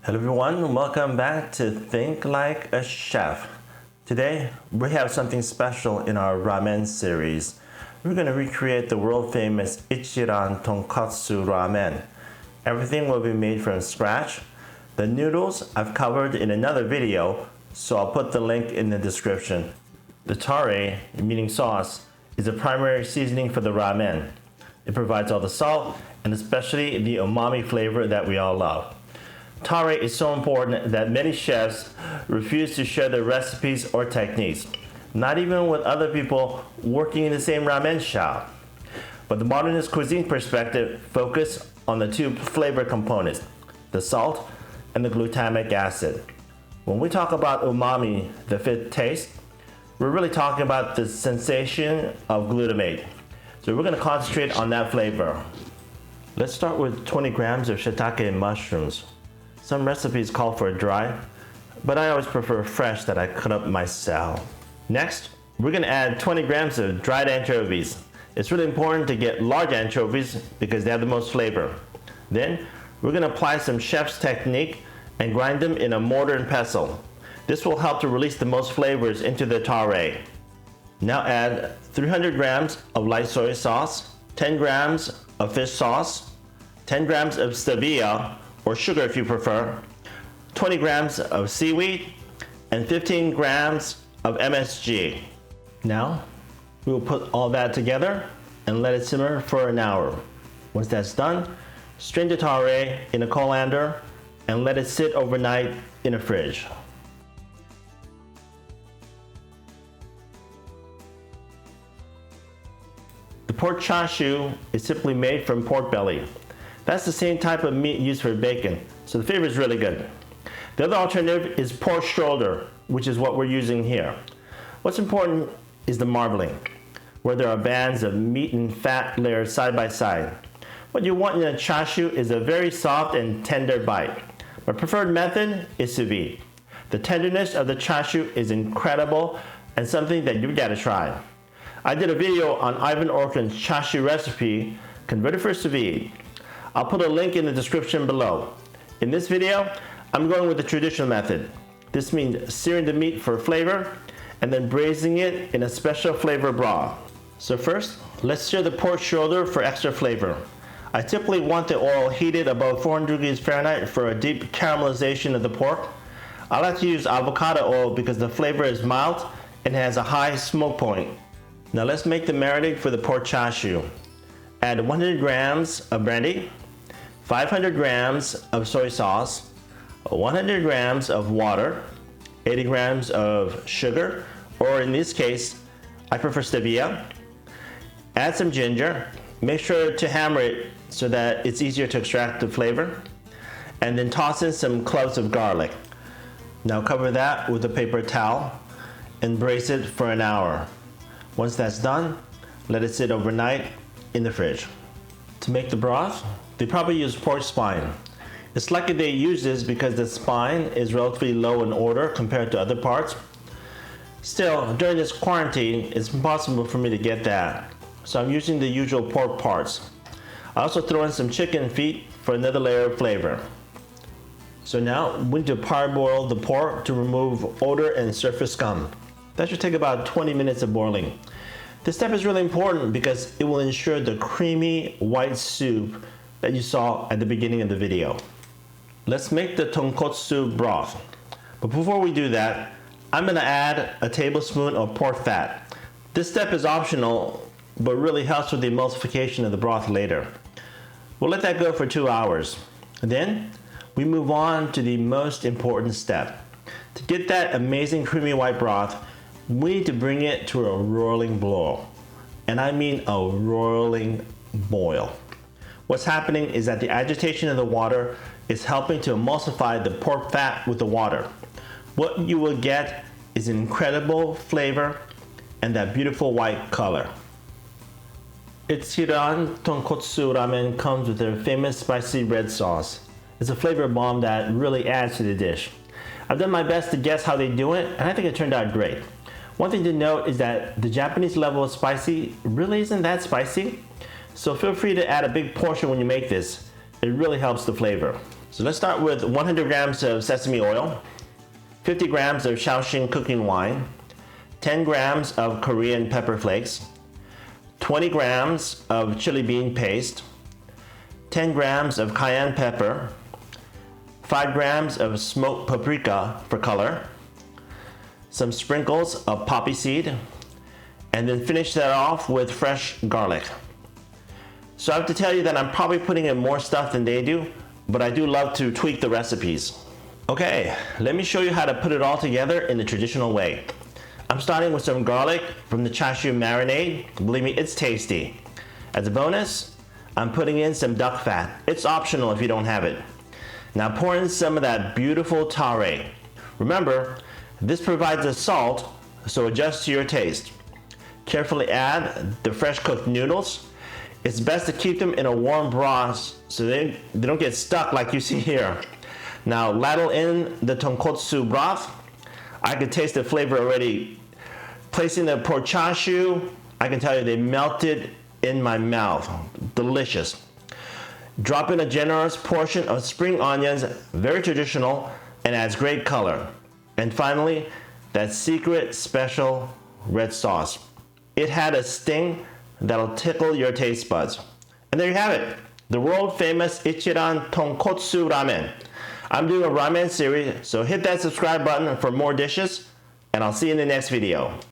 Hello everyone, welcome back to Think Like a Chef. Today we have something special in our ramen series. We're going to recreate the world famous Ichiran Tonkotsu ramen. Everything will be made from scratch. The noodles I've covered in another video, so I'll put the link in the description. The TARE, meaning sauce, is the primary seasoning for the ramen. It provides all the salt and especially the umami flavor that we all love. TARE is so important that many chefs refuse to share their recipes or techniques, not even with other people working in the same ramen shop. But the modernist cuisine perspective focuses on the two flavor components, the salt and the glutamic acid. When we talk about umami, the fifth taste, we're really talking about the sensation of glutamate. So we're going to concentrate on that flavor. Let's start with 20 grams of shiitake mushrooms. Some recipes call for dry, but I always prefer fresh that I cut up myself. Next, we're going to add 20 grams of dried anchovies. It's really important to get large anchovies because they have the most flavor. Then, we're going to apply some chef's technique and grind them in a mortar and pestle. This will help to release the most flavors into the TARE. Now add 300 grams of light soy sauce, 10 grams of fish sauce, 10 grams of stevia, or sugar if you prefer, 20 grams of seaweed, and 15 grams of MSG. Now, we will put all that together and let it simmer for an hour. Once that's done, strain the TARE in a colander and let it sit overnight in a fridge. The pork CHASHU is simply made from pork belly. That's the same type of meat used for bacon, so the flavor is really good. The other alternative is pork shoulder, which is what we're using here. What's important is the marbling, where there are bands of meat and fat layered side by side. What you want in a CHASHU is a very soft and tender bite. My preferred method is sous vide. The tenderness of the CHASHU is incredible and something that you've got to try. I did a video on Ivan Orkin's CHASHU recipe, converted for sous vide. I'll put a link in the description below. In this video, I'm going with the traditional method. This means searing the meat for flavor and then braising it in a special flavor broth. So first, let's sear the pork shoulder for extra flavor. I typically want the oil heated above 400 degrees Fahrenheit for a deep caramelization of the pork. I like to use avocado oil because the flavor is mild and has a high smoke point. Now let's make the marinade for the pork CHASHU. Add 100 grams of brandy, 500 grams of soy sauce, 100 grams of water, 80 grams of sugar, or in this case, I prefer stevia. Add some ginger. Make sure to hammer it so that it's easier to extract the flavor. And then toss in some cloves of garlic. Now cover that with a paper towel and braise it for an hour. Once that's done, let it sit overnight in the fridge. To make the broth, they probably use pork spine. It's likely they use this because the spine is relatively low in order compared to other parts. Still, during this quarantine, it's impossible for me to get that, so I'm using the usual pork parts. I also throw in some chicken feet for another layer of flavor. So now, we need to parboil the pork to remove odor and surface scum. That should take about 20 minutes of boiling. This step is really important because it will ensure the creamy white soup that you saw at the beginning of the video. Let's make the tonkotsu broth. But before we do that, I'm going to add a tablespoon of pork fat. This step is optional, but really helps with the emulsification of the broth later. We'll let that go for 2 hours. Then, we move on to the most important step. To get that amazing creamy white broth, we need to bring it to a roiling boil. And I mean a roiling boil. What's happening is that the agitation of the water is helping to emulsify the pork fat with the water. What you will get is an incredible flavor and that beautiful white color. Ichiran Tonkotsu ramen comes with their famous spicy red sauce. It's a flavor bomb that really adds to the dish. I've done my best to guess how they do it, and I think it turned out great. One thing to note is that the Japanese level of spicy really isn't that spicy, so feel free to add a big portion when you make this. It really helps the flavor. So let's start with 100 grams of sesame oil, 50 grams of CHASHU cooking wine, 10 grams of Korean pepper flakes, 20 grams of chili bean paste, 10 grams of cayenne pepper, 5 grams of smoked paprika for color, some sprinkles of poppy seed, and then finish that off with fresh garlic. So I have to tell you that I'm probably putting in more stuff than they do, but I do love to tweak the recipes. Okay, let me show you how to put it all together in the traditional way. I'm starting with some garlic from the CHASHU marinade. Believe me, it's tasty. As a bonus, I'm putting in some duck fat. It's optional if you don't have it. Now pour in some of that beautiful TARE. Remember, this provides a salt, so adjust to your taste. Carefully add the fresh cooked noodles. It's best to keep them in a warm broth so they don't get stuck like you see here. Now ladle in the TONKOTSU broth. I can taste the flavor already. Placing the pork CHASHU, I can tell you they melted in my mouth. Delicious. Drop in a generous portion of spring onions, very traditional, and adds great color. And finally, that secret special red sauce. It had a sting that'll tickle your taste buds. And there you have it, the world famous Ichiran Tonkotsu Ramen. I'm doing a ramen series, so hit that subscribe button for more dishes, and I'll see you in the next video.